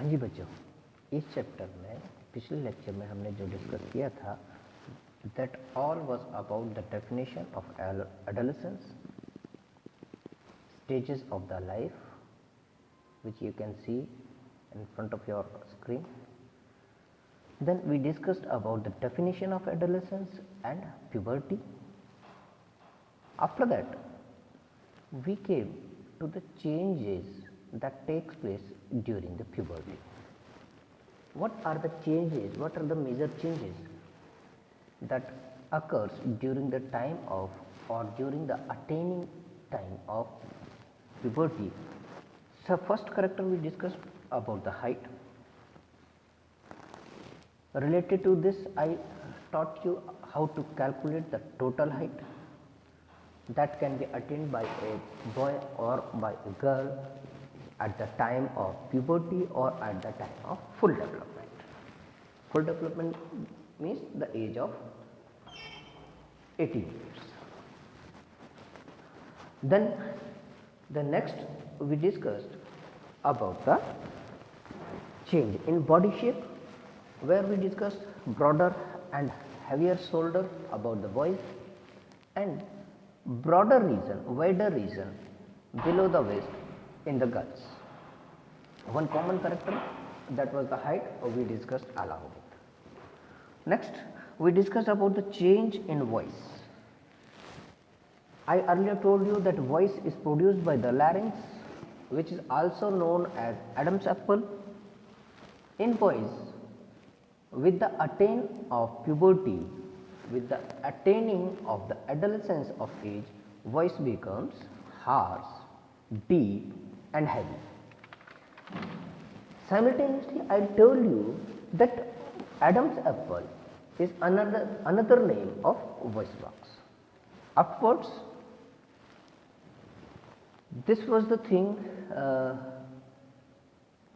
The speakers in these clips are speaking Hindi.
हाँ जी बच्चों, इस चैप्टर में पिछले लेक्चर में हमने जो डिस्कस किया था that all was about the definition of adolescence, stages of the life which you can see in front of your screen. Then we discussed about the definition of adolescence and puberty. After that we came to the changes that takes place during the puberty. What are the changes, what are the major changes that occurs during the time of or during the attaining time of puberty? So first character we discussed about the height. Related to this I taught you how to calculate the total height that can be attained by a boy or by a girl at the time of puberty or at the time of full development. Full development means the age of 18 years. Then the next we discussed about the change in body shape, where we discussed broader and heavier shoulder about the boys and broader region, wider region below the waist in the girls. One common character, that was the height, we discussed along with. Next we discussed about the change in voice. I earlier told you that voice is produced by the larynx, which is also known as Adam's apple. In boys, with the attain of puberty, with the attaining of the adolescence of age, voice becomes harsh, deep and heavy. Simultaneously, I told you that Adam's apple is another name of voice box. Upwards, this was the thing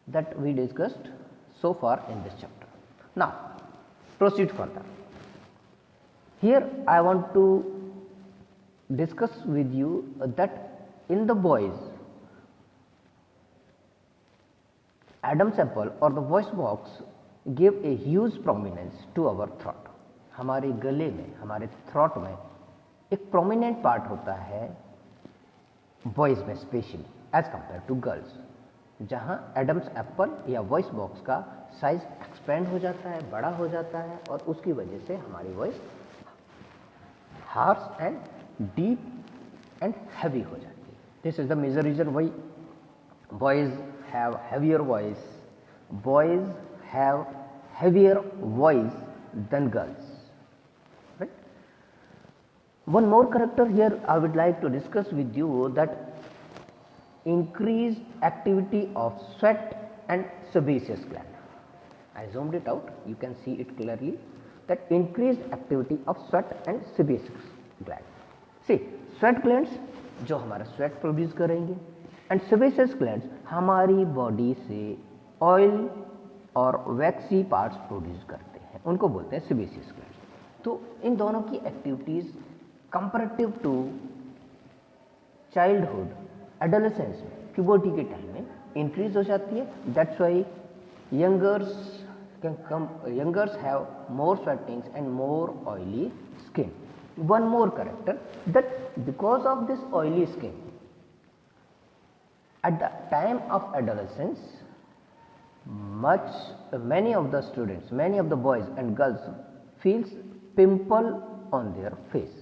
that we discussed so far in this chapter. Now, proceed further. Here I want to discuss with you that in the boys, Adam's apple or the voice box give a huge prominence to our throat. हमारे गले में, हमारे थ्रॉट में एक प्रोमिनेंट पार्ट होता है बॉयज़ में specially as compare to girls, जहाँ एडम्स एप्पल या वॉइस बॉक्स का साइज एक्सपेंड हो जाता है, बड़ा हो जाता है और उसकी वजह से हमारी voice harsh and deep and heavy हो जाती है. This is the major reason why boys have heavier voice, boys have heavier voice than girls. One more character here I would like to discuss with you, that increased activity of sweat and sebaceous gland. I zoomed it out, you can see it clearly, that increased activity of sweat and sebaceous gland. See, sweat glands जो हमारा sweat produce करेंगे and sebaceous glands हमारी body से oil और waxy parts produce करते हैं, उनको बोलते हैं sebaceous glands. तो इन दोनों की activities comparative to childhood, adolescence में, प्यूबर्टी के टाइम में इंक्रीज हो जाती है. That's why youngers have more sweatings and more oily skin. One more character, that because of this oily skin at the time of adolescence many of the students, many of the boys and girls feels pimple on their face.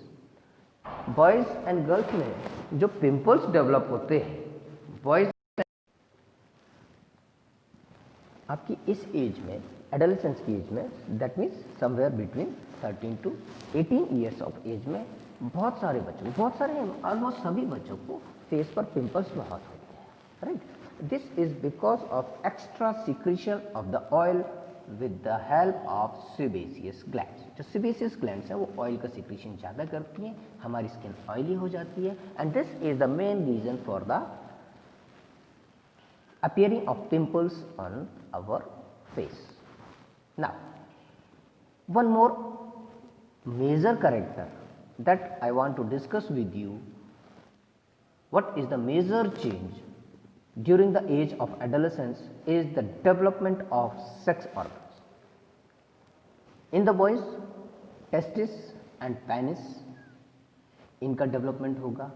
Boys and girls में जो पिंपल्स डेवलप होते हैं बॉयज़ आपकी इस एज में, एडोलेसेंस की एज में, that means somewhere between 13 to 18 years of age में बहुत सारे बच्चों, बहुत सारे ऑलमोस्ट सभी बच्चों को फेस पर पिंपल्स बहुत होते हैं. Right, this is because of extra secretion of the oil with the help of sebaceous glands. जो sebaceous glands हैं वो ऑयल का सिक्रीशन ज़्यादा करती हैं, हमारी स्किन ऑयली हो जाती है and this is the main reason for the appearing of pimples on our face. Now, one more major character that I want to discuss with you. What is the major change during the age of adolescence is the development of sex organs. In the boys, testis and penis इनका डेवलपमेंट होगा,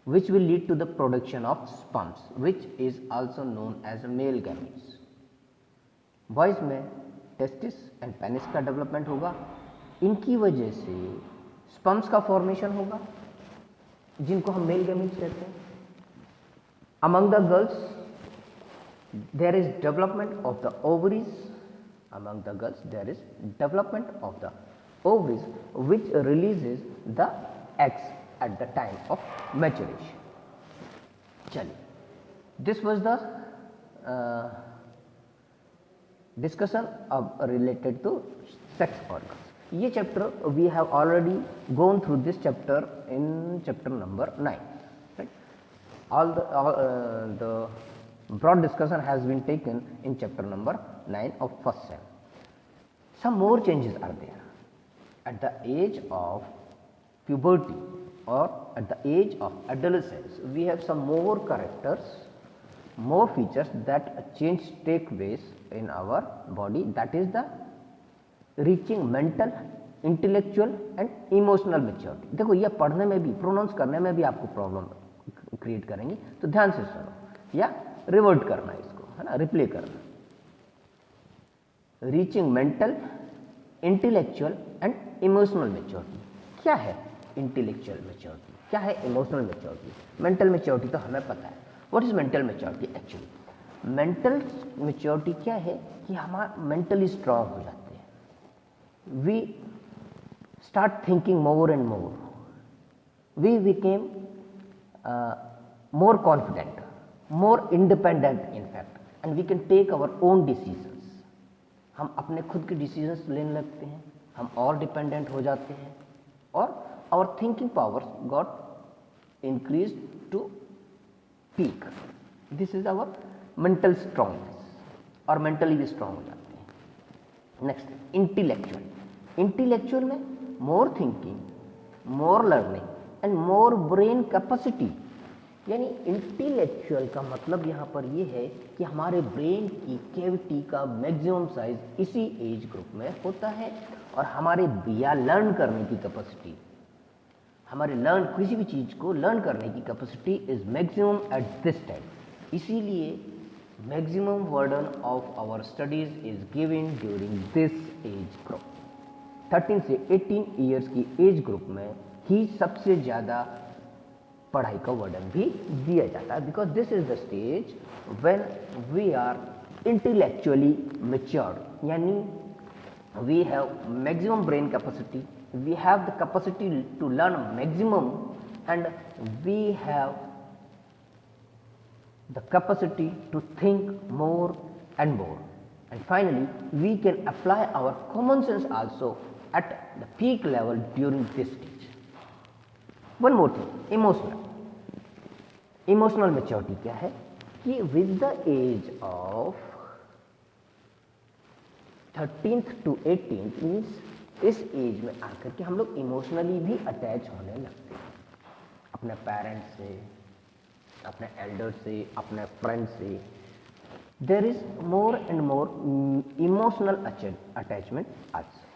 which will lead to the production of sperms, which is also known as male gametes. Boys में टेस्टिस एंड पेनिस का डेवलपमेंट होगा, इनकी वजह से स्पर्म्स का फॉर्मेशन होगा जिनको हम मेल गैमेट्स कहते हैं. Among the girls there is development of the ovaries. Among the girls there is development of the ovaries which releases the eggs at the time of maturation. चलिए, this was the discussion of related to sex organs. ये chapter we have already gone through this chapter in chapter number 9. Right? All the broad discussion has been taken in chapter number 9 of first sem. Some more changes are there. At the age of puberty or at the age of adolescence, we have some more characters, more features that change take place in our body, that is the reaching mental, intellectual and emotional maturity. देखो ये पढ़ने में भी, प्रोनाउंस करने में भी आपको प्रॉब्लम क्रिएट करेंगे, तो ध्यान से सुनो या रिवर्ट करना इसको, है ना, रिप्ले करना. Reaching mental, intellectual and emotional maturity. क्या है इंटेलेक्चुअल मेच्योरिटी, क्या है इमोशनल मेच्योरिटी? मेंटल मेच्योरिटी तो हमें पता है. What is mental maturity? Actually mental maturity क्या है कि हम मेंटली स्ट्रांग हो जाते हैं. We start thinking more and more, we became more confident, more independent in fact, and we can take our own decisions. हम अपने खुद के डिसीजंस लेने लगते हैं, हम और डिपेंडेंट हो जाते हैं, और our thinking powers got increase to peak. This is our mental strongness, और मेंटली भी स्ट्रांग हो जाते हैं. Next intellectual. इंटेलेक्चुअल में more thinking, more learning and more brain capacity. यानी इंटेलेक्चुअल का मतलब यहाँ पर ये है कि हमारे ब्रेन की कैविटी का मैक्सिमम साइज इसी एज ग्रुप में होता है, और हमारे या लर्न करने की कैपेसिटी, हमारे लर्न किसी भी चीज़ को लर्न करने की capacity is maximum at this time. इसीलिए maximum burden of our studies is given during this age group. 13 से 18 ईयर्स की एज ग्रुप में ही सबसे ज़्यादा पढ़ाई का वर्डन भी दिया जाता है, because this is the stage when we are intellectually matured. यानी we have maximum brain capacity, we have the capacity to learn maximum, and we have the capacity to think more and more, and finally we can apply our common sense also at the peak level during this stage. One more thing, emotional. Emotional maturity क्या है कि with the age of 13th to 18th means इस एज में आकर के हम लोग इमोशनली भी अटैच होने लगते हैं अपने पेरेंट्स से, अपने एल्डर से, अपने फ्रेंड से. There is more and more emotional attachment also.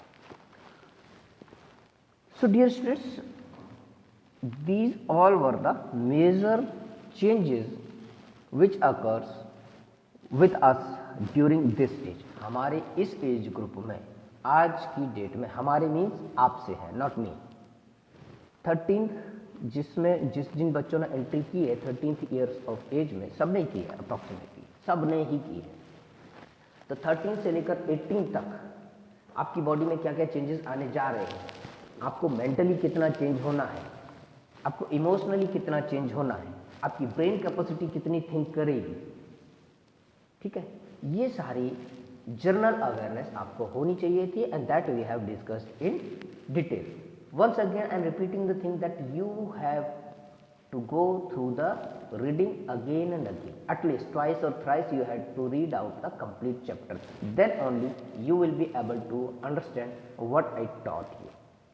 So dear students, these all were the major changes which occurs with us during this age. हमारे इस एज ग्रुप में आज की डेट में, हमारे मीन्स आपसे है, नॉट मी. 13 जिन बच्चों ने एंट्री की है 13th ईयर्स ऑफ एज में, सब ने की है, अप्रॉक्सीमेटली सब ने ही की है. तो 13 से लेकर 18 तक आपकी बॉडी में क्या क्या चेंजेस आने जा रहे हैं, आपको मेंटली कितना चेंज होना है, आपको इमोशनली कितना चेंज होना है, आपकी ब्रेन कैपेसिटी कितनी थिंक करेगी. ठीक है, ये सारी जनरल अवेयरनेस आपको होनी चाहिए थी, and that we have discussed in detail. Once again I am repeating the thing that you have to go through the reading again and again, at least twice और thrice you had to read out the complete chapter, then only you will be able to understand what I taught you.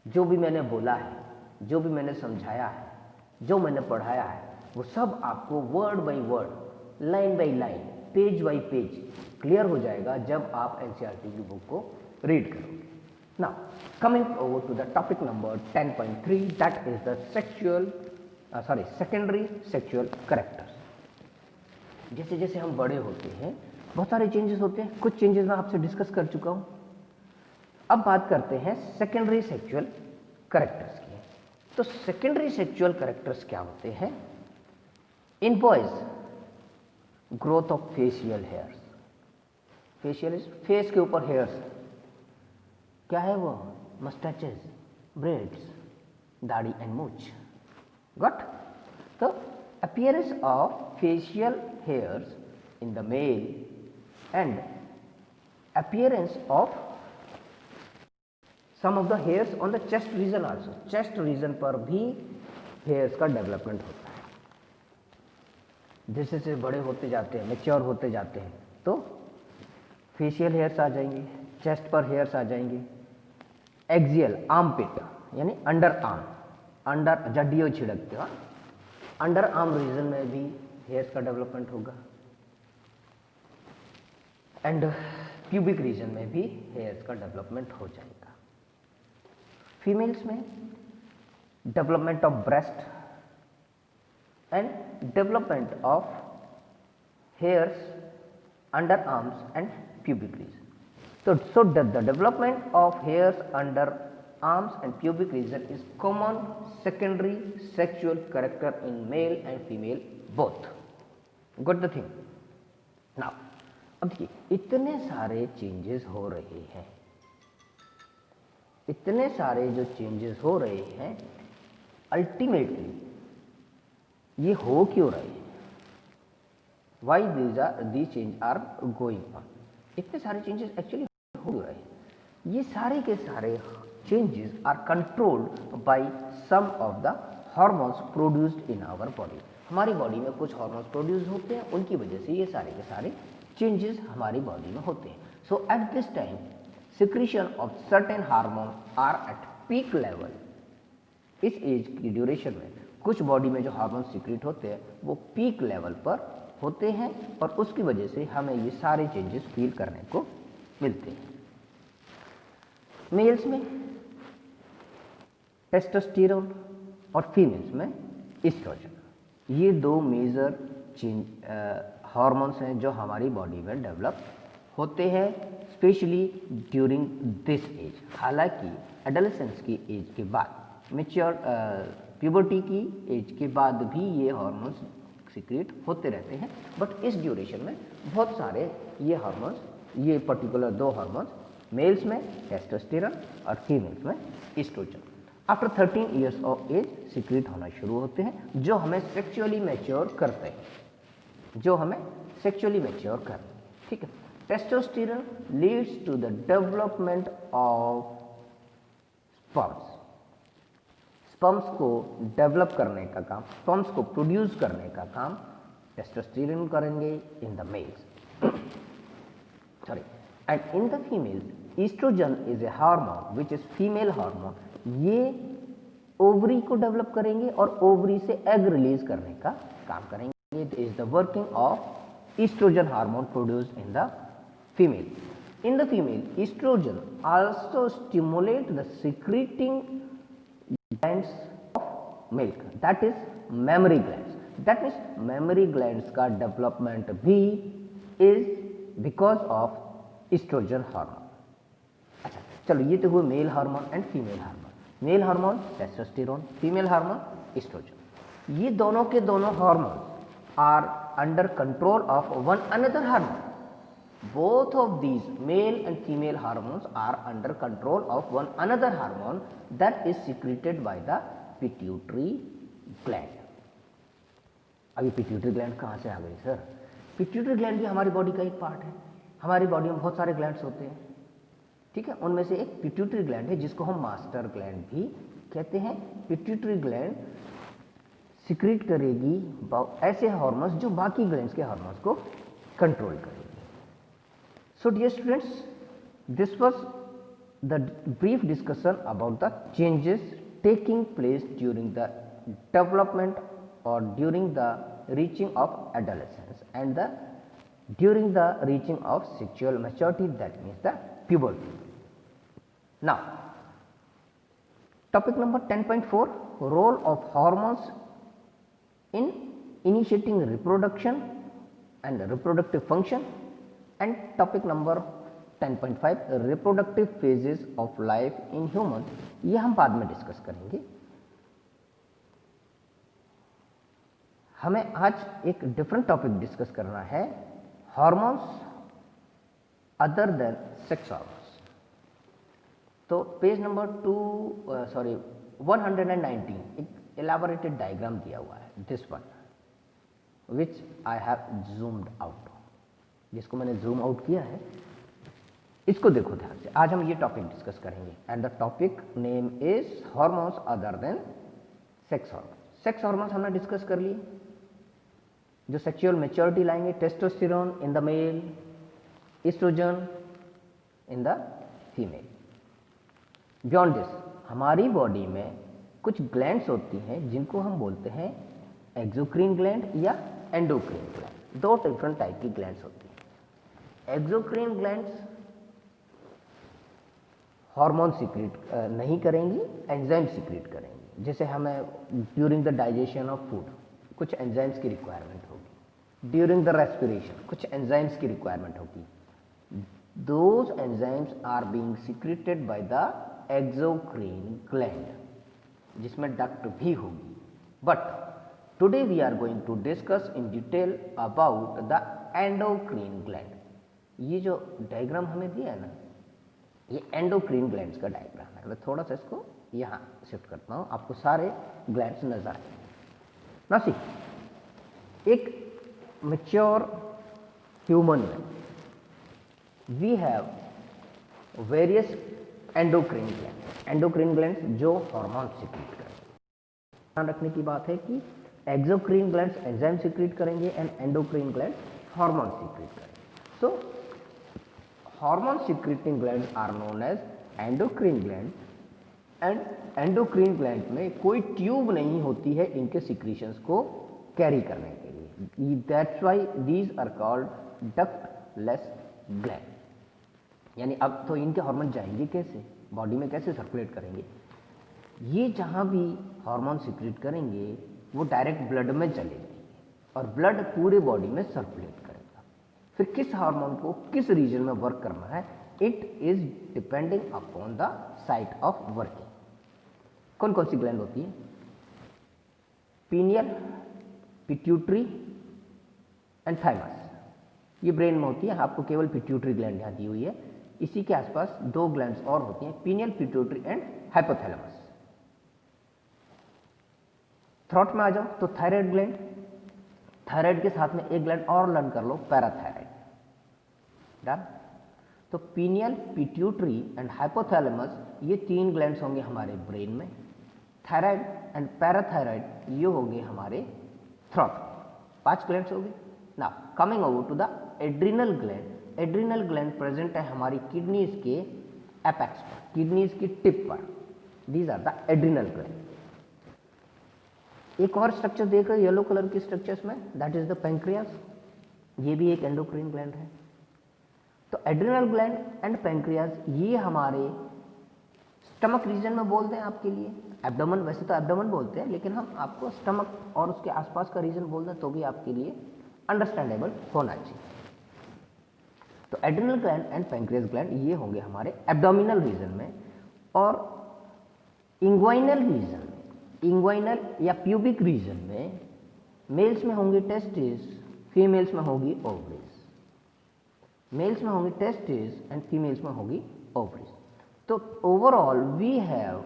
जो भी मैंने बोला है, जो भी मैंने समझाया है, जो मैंने पढ़ाया है, वो सब आपको word by word line by line, page bye page clear हो जाएगा जब आप एनसीईआरटी की बुक को रीड करोगे। Now coming over to the topic number 10.3, that is the secondary sexual characters. जैसे जैसे हम बड़े होते हैं बहुत सारे चेंजेस होते हैं, कुछ चेंजेस मैं आपसे डिस्कस कर चुका हूं। अब बात करते हैं सेकेंडरी सेक्सुअल कैरेक्टर्स की। तो सेकेंडरी सेक्सुअल कैरेक्टर्स क्या होते हैं? In boys growth of facial hairs, facial face के ऊपर हेयर्स, क्या है वो? मस्टैचेस, ब्रेड्स, दाढ़ी एंड मूछ, गॉट? तो appearance of facial hairs in the male and appearance of some of the hairs on the chest region also, chest region पर भी hairs का डेवलपमेंट होता है। जैसे जैसे बड़े होते जाते हैं, मैच्योर होते जाते हैं, तो फेशियल हेयर्स आ जाएंगे, चेस्ट पर हेयर्स आ जाएंगे, एक्सियल आर्मपिट यानी अंडर आर्म, अंडर जड्डियों छिड़कते हो, अंडर आर्म रीजन में भी हेयर्स का डेवलपमेंट होगा, एंड प्यूबिक रीजन में भी हेयर्स का डेवलपमेंट हो जाएगा। फीमेल्स में development of breast and development of hairs under arms and pubic region. So that the development of hairs under arms and pubic region is common secondary sexual character in male and female both. Got the thing? Now, अब देखिए इतने सारे चेंजेस हो रहे हैं, इतने सारे जो चेंजेस हो रहे हैं, अल्टीमेटली ये हो क्यों रहे हैं? Why these change are going on? इतने सारे चेंजेस एक्चुअली हो रहे हैं, ये सारे के सारे changes are controlled by some of the hormones produced in our body. हमारी बॉडी में कुछ हार्मोन्स प्रोड्यूस होते हैं, उनकी वजह से ये सारे के सारे चेंजेस हमारी बॉडी में होते हैं। So at this time secretion of certain hormone are at peak level. इस एज की ड्यूरेशन में कुछ बॉडी में जो हार्मोन सिक्रीट होते हैं वो पीक लेवल पर होते हैं, और उसकी वजह से हमें ये सारे चेंजेस फील करने को मिलते हैं। मेल्स में टेस्टोस्टेरोन और फीमेल्स में एस्ट्रोजन, ये दो मेजर हार्मोन्स हैं जो हमारी बॉडी में डेवलप होते हैं, स्पेशली ड्यूरिंग दिस एज। हालांकि एडोलेसेंस की एज के बाद, मैच्योर प्यूबर्टी की एज के बाद भी ये हार्मोन्स सीक्रेट होते रहते हैं, बट इस ड्यूरेशन में बहुत सारे ये हार्मोन्स, ये पर्टिकुलर दो हार्मोन्स मेल्स में टेस्टोस्टेरोन और फीमेल्स में estrogen after 13 years of age secrete होना शुरू होते हैं, जो हमें सेक्सुअली मैच्योर करते हैं, जो हमें सेक्सुअली मैच्योर करते हैं। ठीक है, testosterone leads to the development of sperms. Sperms को डेवलप करने का काम, स्पर्म्स को प्रोड्यूस करने का काम टेस्टोस्टेरोन करेंगे in the males, sorry, and in the females estrogen is a hormone which is female hormone. ये ओवरी को डेवलप करेंगे और ओवरी से एग रिलीज करने का काम करेंगे। It is the working of oestrogen hormone produced in the female. In the female, estrogen also stimulate the secreting glands of milk, that is mammary glands. That means mammary glands का development भी is because of estrogen hormone. अच्छा, चलो ये तो हुए male hormone and female hormone. Male hormone testosterone, female hormone estrogen. ये दोनों के दोनों hormone are under control of one another hormone. Both of these male and female hormones are under control of one another hormone that is secreted by the pituitary gland. अभी पिट्यूटरी ग्लैंड कहाँ से आ गई सर? पिट्यूटरी ग्लैंड भी हमारी बॉडी का एक पार्ट है। हमारी बॉडी में बहुत सारे ग्लैंड्स होते हैं, ठीक है, उनमें से एक पिट्यूटरी ग्लैंड है जिसको हम मास्टर ग्लैंड भी कहते हैं। पिट्यूटरी ग्लैंड सिक्रीट करेगी ऐसे हार्मोन्स जो बाकी ग्लैंड्स के हार्मोन्स को कंट्रोल करेगी। So dear students, this was the brief discussion about the changes taking place during the development or during the reaching of adolescence and the during the reaching of sexual maturity, that means the puberty. Now, topic number 10.4, role of hormones in initiating reproduction and reproductive function, and topic number 10.5, reproductive phases of life in human, ये हम बाद में डिस्कस करेंगे। हमें आज एक डिफरेंट टॉपिक डिस्कस करना है, hormones other than sex hormones. तो पेज नंबर 119 एक एलाबोरेटेड डायग्राम दिया हुआ है, this one which I have zoomed out, जिसको मैंने जूम आउट किया है, इसको देखो ध्यान से। आज हम ये टॉपिक डिस्कस करेंगे and the topic name is hormones other than sex hormones. Sex hormones हमने डिस्कस कर लिए, जो सेक्सुअल मैच्योरिटी लाएंगे, testosterone in the male, estrogen in the female. Beyond this, हमारी बॉडी में कुछ ग्लैंड्स होती हैं जिनको हम बोलते हैं एक्सोक्रीन ग्लैंड या एंडोक्रीन ग्लैंड। दो डिफरेंट टाइप की ग्लैंड्स होती हैं। एक्सोक्रीन ग्लैंड्स हार्मोन सीक्रेट नहीं करेंगी, एंजाइम सीक्रेट करेंगी। जैसे हमें during the digestion of food कुछ एंजाइम्स की रिक्वायरमेंट होगी, ड्यूरिंग द रेस्पिरेशन कुछ एंजाइम्स की रिक्वायरमेंट होगी। Those enzymes are being secreted by the exocrine gland, जिसमें डक्ट भी होगी। But today we are going to discuss in detail about the endocrine gland. ये जो डायग्राम हमें दिया है ना, ये एंडोक्रीन ग्लैंड्स का डायग्राम है। मैं थोड़ा सा इसको यहाँ शिफ्ट करता हूँ, आपको सारे ग्लैंड्स नजर आए ना। सी, एक मैच्योर ह्यूमन में we have various endocrine gland. Endocrine glands जो हार्मोन सीक्रेट करेंगे। ध्यान रखने की बात है कि एक्सोक्रीन ग्लैंड्स एंजाइम सीक्रेट करेंगे and endocrine glands hormone secrete करेंगे। So hormone secreting glands are known as endocrine gland, and endocrine gland में कोई ट्यूब नहीं होती है इनके सीक्रेशंस को कैरी करने के लिए। That's why these are called ductless gland. यानी अब तो इनके हार्मोन जाएंगे कैसे, बॉडी में कैसे सर्कुलेट करेंगे? ये जहाँ भी हार्मोन सीक्रेट करेंगे वो डायरेक्ट ब्लड में चले जाएंगे और ब्लड पूरे बॉडी में सर्कुलेट करेगा। फिर किस हार्मोन को किस रीजन में वर्क करना है, it is depending upon the site of working. कौन कौन सी ग्लैंड होती है? Pineal, pituitary and thymus. ये ब्रेन में होती है, आपको केवल पिट्यूटरी ग्लैंड यहाँ दी हुई है। इसी के आसपास दो ग्लैंड्स और होती हैं, pineal, pituitary and hypothalamus. Throat में आ जाओ तो थायराइड ग्लैंड, थायराइड के साथ में एक ग्लैंड और लर्न कर लो, पैराथायराइड। डन। तो पीनियल, पिट्यूटरी एंड हाइपोथैलेमस ये तीन ग्लैंड्स होंगे हमारे ब्रेन में। थायराइड एंड पैराथायराइड ये होंगे हमारे थ्रोट। 5 ग्लैंड्स हो गए। Now coming over to the adrenal gland. Adrenal gland present है हमारी किडनीज के एपेक्स पर, किडनीज की टिप पर। These are the adrenal gland. एक और स्ट्रक्चर देख रहे हो येलो कलर की स्ट्रक्चर्स में, दैट इज द पैंक्रियास। ये भी एक एंडोक्राइन ग्लैंड है। तो एड्रिनल ग्लैंड एंड पैंक्रियास ये हमारे स्टमक रीजन में बोलते हैं आपके लिए। एब्डोमेन, वैसे तो एब्डोमेन बोलते हैं, लेकिन हम आपको स्टमक और उसके आसपास का रीजन बोलते हैं तो भी आपके लिए अंडरस्टैंडेबल होना चाहिए। तो adrenal gland and pancreas gland ये होंगे हमारे एब्डोमिनल रीजन में। और इंग्वाइनल रीजन में, इंग्वाइनल या प्यूबिक रीजन में मेल्स में होंगे टेस्टिस, फीमेल्स में होगी ओवरीज। मेल्स में होंगी टेस्टिस एंड फीमेल्स में होगी ओवरीज। तो ओवरऑल वी हैव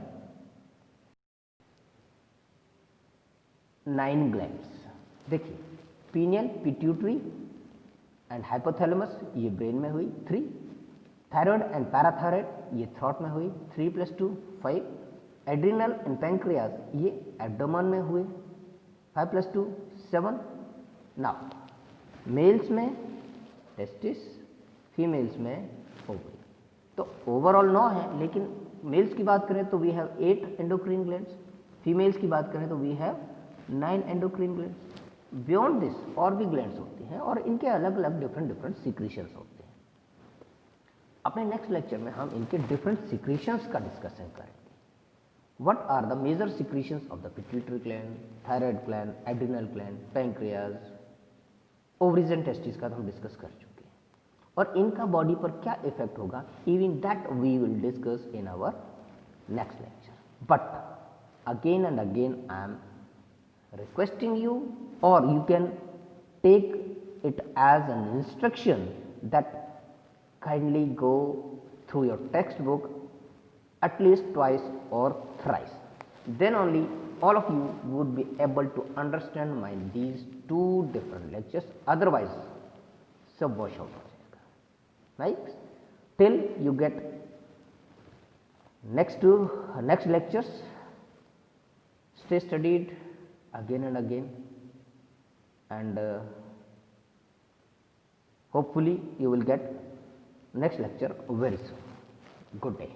9 ग्लैंड्स। देखिए, पीनियल, पिट्यूटरी एंड हाइपोथैलेमस ये ब्रेन में हुई 3, थायराइड एंड पैराथायराइड ये थ्रोट में हुई 3 + 2 5, एड्रिनल एंड पैंक्रियास ये एब्डोमेन में हुए 5 + 2 7। नाउ मेल्स में टेस्टिस, फीमेल्स में ओवरी। तो ओवरऑल 9 है, लेकिन मेल्स की बात करें तो we have 8 endocrine glands, females की बात करें तो we have 9 endocrine glands. Beyond this और भी ग्लैंड्स होती हैं और इनके अलग अलग डिफरेंट सीक्रेशंस होते हैं। अपने नेक्स्ट लेक्चर में हम इनके डिफरेंट सीक्रेशंस का डिस्कशन करेंगे। What are the major secretions of the pituitary gland, thyroid gland, adrenal gland, pancreas, ovaries and testis का हम डिस्कस कर चुके हैं और इनका बॉडी पर क्या इफेक्ट होगा, even that we will discuss in our next lecture. But again and again I am requesting you, or you can take it as an instruction that kindly go through your textbook at least twice or thrice, then only all of you would be able to understand my these two different lectures, otherwise सब wash out हो जाएगा, right? Till you get next lectures, stay studied again and again, and hopefully you will get next lecture very soon. Good day.